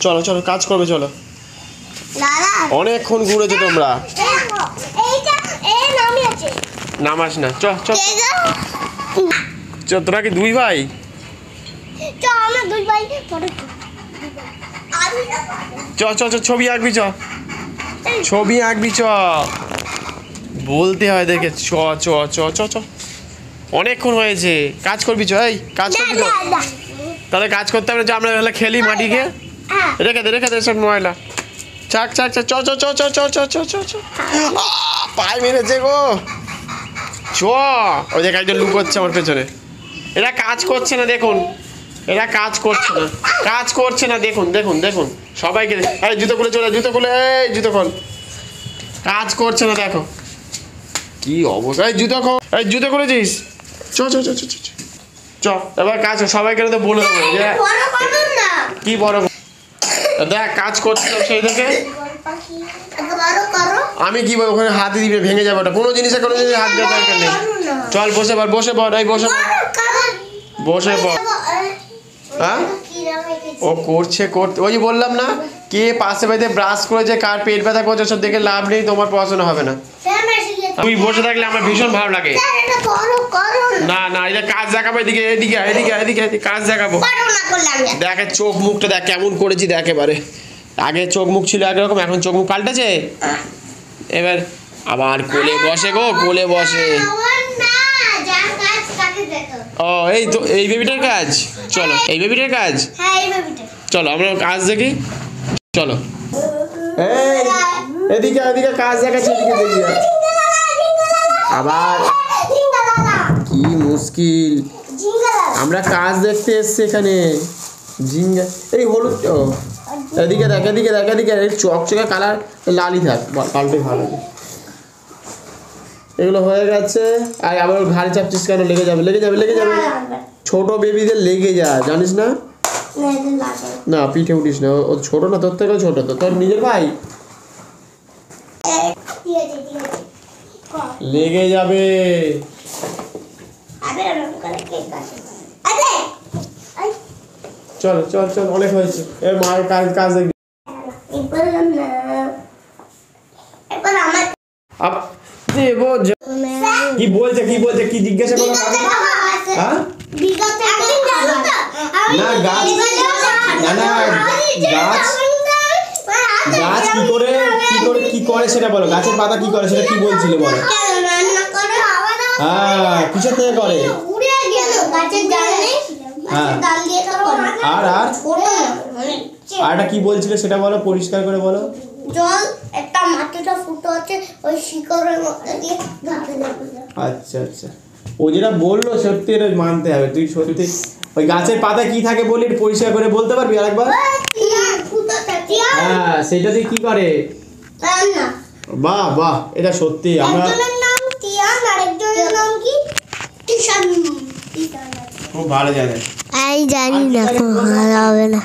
চলো চলো কাজ করবে চলো। অনেকক্ষণ ঘুরেছো তোমরা। নামাস না, চ চ চ। তোরা কি দুই ভাই? চ চ চ, ছবি আঁকবি, চ ছবি আঁকবি, চ বলতে হয় দেখে। চ চ চ চ চ, অনেকক্ষণ হয়েছে। কাজ করবি, চ। এই কাজ করবি তো? তাহলে কাজ করতে হবে। আমরা তাহলে খেলি মাটিকে। রেখে দে সব ময়লা। চাক চাক চাক, চ চ চ চ চ চ চ চ চ। পায়ে মেরেছে গো। চ। ওই দেখ একজন লুকোচ্ছে আমার পেছনে। এরা কাজ করছে না, দেখুন। এরা কাজ করছে না, কাজ করছে না। দেখুন দেখুন দেখুন সবাইকে। এই জুতো খুলে চলে, জুতো খুলে, এই জুতো খোল। কাজ করছে না, দেখো কি অবস্থা। এই জুতো খোল, এই জুতো খুলেছিস? চ চ চ চ চ চ। এবার কাজ সবাইকে তো বলে দেবো যে কি বড়। দেখ কাজ করছিলাম সেই থেকে। আমি কি বলবো? ওখানে হাতে দিবে, ভেঙে যাবে ওটা। কোনো জিনিসে কোনো জিনিস হাত দেওয়ার দরকার নেই। চল বসে পড়, বসে পড়, এই বসে পড়, বসে পড়। হ্যাঁ ও করছে, করতে ওই যে বললাম না, কে পাশে বাড়িতে ব্রাশ করেছে, কার পেট ব্যথা করছে, সব দেখে লাভ নেই। তোমার পড়াশোনা হবে না। তুই বসে থাকলে আমার ভীষণ ভালো লাগে। না না, এটা কাজ দেখাবো। এদিকে এদিকে এদিকে এদিকে কাজ দেখাবো। দেখে চোখ মুখটা দেখ কেমন করেছি, দেখ এবারে। আগে চোখ মুখ ছিল একরকম, এখন চোখ মুখ পাল্টেছে। এবার আবার কোলে বসে গো, কোলে বসে। ও এই তো এই বেবিটার কাজ। চলো এই বেবিটার কাজ। চলো আমরা কাজ দেখি, চলো। এই এদিকে এদিকে কাজ দেখাচ্ছে, এদিকে দেখি। আবার কি মুশকিল, আমরা কাজ দেখতে এসছি এখানে। ঝিঙ্গা এই হলুদ। এদিকে দেখ, এদিকে দেখ, এদিকে। এই চকচকে কালার লালই থাক, পাল্টে ভালো। এগুলো হয়ে গেছে। আর আবার ঘাড়ি চাপছিস কেন? লেগে যাবে, লেগে যাবে, লেগে যাবে। ছোট বেবিদের লেগে যায়, জানিস না? না পিঠে উঠিস না, ও ছোট না, তোর থেকেও ছোট। তো তোর নিজের ভাই, লেগে যাবে। চল চল চল, অনেক হয়েছে। এর মায়ের কাজ কাজ দেখবি। কি বলছে, কি বলছে, কি জিজ্ঞাসা করো? হ্যাঁ না গাছ, না না গাছ, গাছ কি করে কি করে কি করে সেটা বলো। গাছের পাতা কি করে সেটা কি বলছিলে বলো? হ্যাঁ কিসের থেকে করে? হ্যাঁ আর আর আরটা কি বলছিলে সেটা বলো, পরিষ্কার করে বলো। জল একটা মাটিটা ফুটো আছে, ওই শিকড়ের মধ্যে দিয়ে গাছে যাবে। আচ্ছা আচ্ছা, ও যেটা বললো সত্যি এটা মানতে হবে। তুই সত্যি ওই গাছের পাতা কি থাকে বলি, পরিষ্কার করে বলতে পারবি আরেকবার? হ্যাঁ সেটা দিয়ে কি করে? বাহ বাহ, এটা সত্যি। আমরা একজনের নাম টিয়ান, আরেকজনের নাম কি টিশান। খুব ভালো জানে। এই জানি না, খুব ভালো হবে না।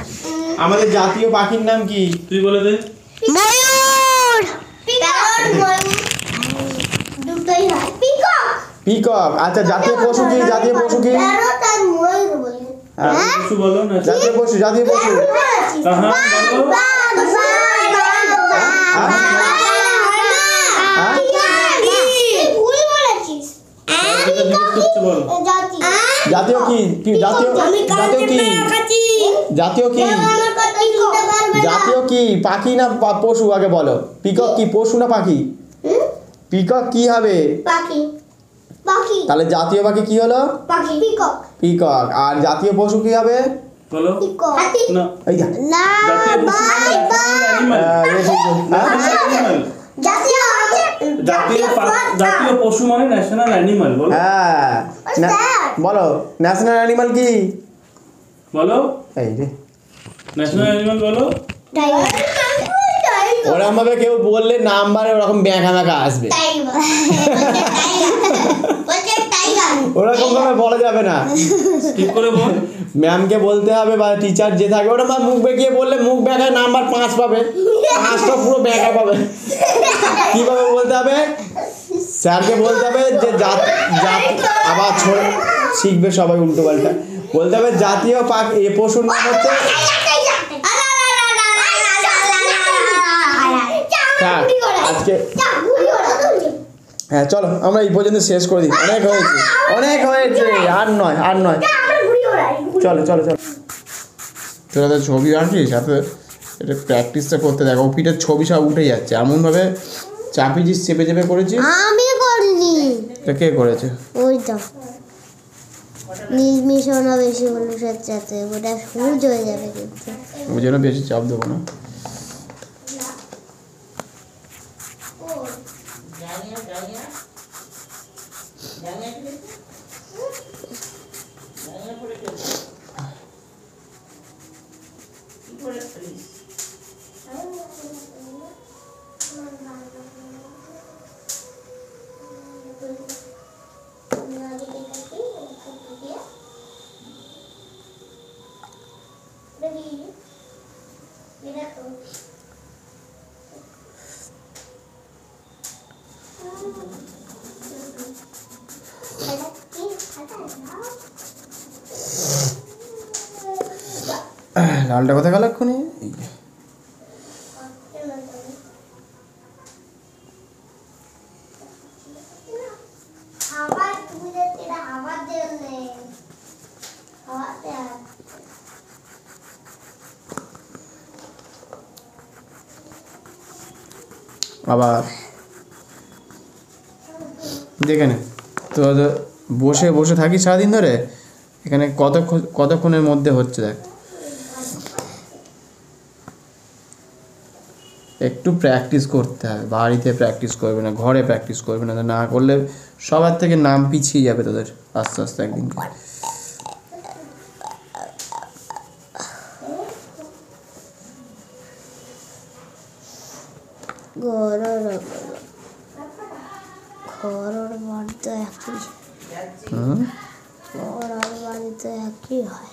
আমাদের জাতীয় পাখির নাম কি তুই বলে দে? ময়ূর। দুটোই হয়। পিকক। পিকক। আচ্ছা জাতীয় পশু কি? জাতীয় পশু কি? প্যারট আর ময়ূর বলি। হ্যাঁ পশু বলো না। জাতীয় পশু, জাতীয় পশু। হ্যাঁ বলো। জাতীয় কি? জাতীয় জাতীয় কি? জাতীয় কি? জাতীয় কি? পাখি না পশু আগে বলো। পিকক কি পশু না পাখি? পিকক কি হবে? পাখি। পাখি। তাহলে জাতীয় পাখি কি হলো? পাখি। পিকক। পিকক। আর জাতীয় পশু কি হবে? বলো। পিকক। হাতি। না এই যা না বাই জাতীয় জাতীয় পশু মানে ন্যাশনাল অ্যানিমাল। বলো। হ্যাঁ বলো ন্যাশনাল অ্যানিমাল কি? বলো এই রে ন্যাশনাল অ্যানিমাল বলো। টাইগার। ওরকম ভাবে কেউ বললে নাম্বারে ওরকম ব্যাঁকা ব্যাঁকা আসবে। ওরকম ভাবে বলা যাবে না, ঠিক করে বল। ম্যামকে বলতে হবে বা টিচার যে থাকবে ওটা মুখ বেঁকিয়ে বললে মুখ বেঁকায় নাম্বার 5 পাবে, 5টা পুরো বেঁকা পাবে। কিভাবে বলতে হবে? স্যারকে বলতে হবে যে আবার শিখবে সবাই উল্টো পাল্টা। বলতে হবে জাতীয় পাখি পশুর নাম হচ্ছে আজকে যা ঘুরি ওরা ধরলি হ্যাঁ চলো আমরা এই পর্যন্ত শেষ করে দিই, অনেক হয়েছে অনেক হয়েছে, আর নয় আর নয়। যা আমরা ঘুরি ওরা চলো চলো চলো, তোরা তো ছবি আঁকিস সাথে, এটা প্র্যাকটিসটা করতে দেখো, পিঠের ছবি সব উঠে যাচ্ছে, এমনভাবে চাপিয়েছিস, চেপে চেপে করেছিস। আমি করিনি, এটা কে করেছে? ওইটা নীল মিশানো বেশি হলুদের সাথে ওটা সবুজ হয়ে যাবে কিন্তু। ওই জন্য বেশি চাপ দেবো না। লালটা কোথায় গেল এক্ষুনি? এই যে। আবার তুমি যদি এটা আবার দেন নে আবার দেন আবার দেখে নে তো, বসে বসে থাকি সারাদিন ধরে, এখানে কতক্ষণের মধ্যে হচ্ছে দেখ। একটু প্র্যাকটিস করতে হবে, বাড়িতে প্র্যাকটিস করবে না, ঘরে প্র্যাকটিস করবে না, না করলে সবার থেকে নাম পিছিয়ে যাবে তোদের আস্তে আস্তে একদিন। ঘরের বাড়িতে একই ঘরের বাড়িতে একই হয়।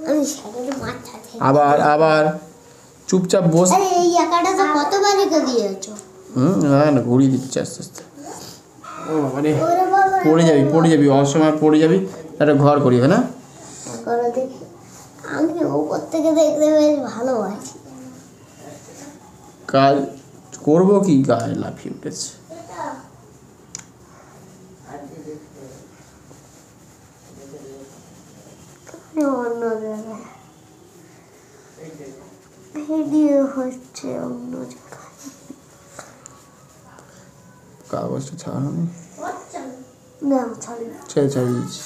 আমি সেখানে মাথা থেকে আবার আবার চুপচাপ বস। আরে এই একাটা তো কতবার রেখে দিয়েছো? না না ঘুরিয়ে দিচ্ছে আস্তে আস্তে। ও মানে ওরে বাবা পড়ে যাবি অসময় পড়ে যাবি, একটা ঘর করি না। করে দেখি আমি উপর থেকে দেখতে বেশ ভালো আছি। কাজ করবো কি, গায়ে লাফিয়ে উঠেছে। অন্য জায়গায় ভিডিও হচ্ছে অন্য জায়গায়। কাগজটা ছাড়ানো নেই, না ছাড়ি ছেড়ে দিয়েছি।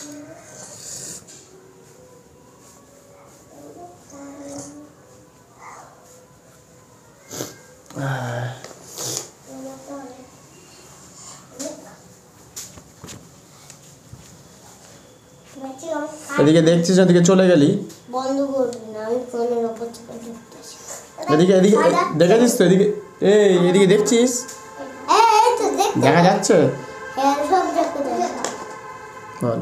এদিকে দেখছিস, এদিকে চলে গেলি, বন্ধ করবি না, আমি ফোনের ওপর থেকে ঢুকতেছি। এদিকে এদিকে দেখেছিস তো, এদিকে এদিকে দেখছিস, এই তো দেখ দেখা যাচ্ছে সব দেখতে যাচ্ছে। বল।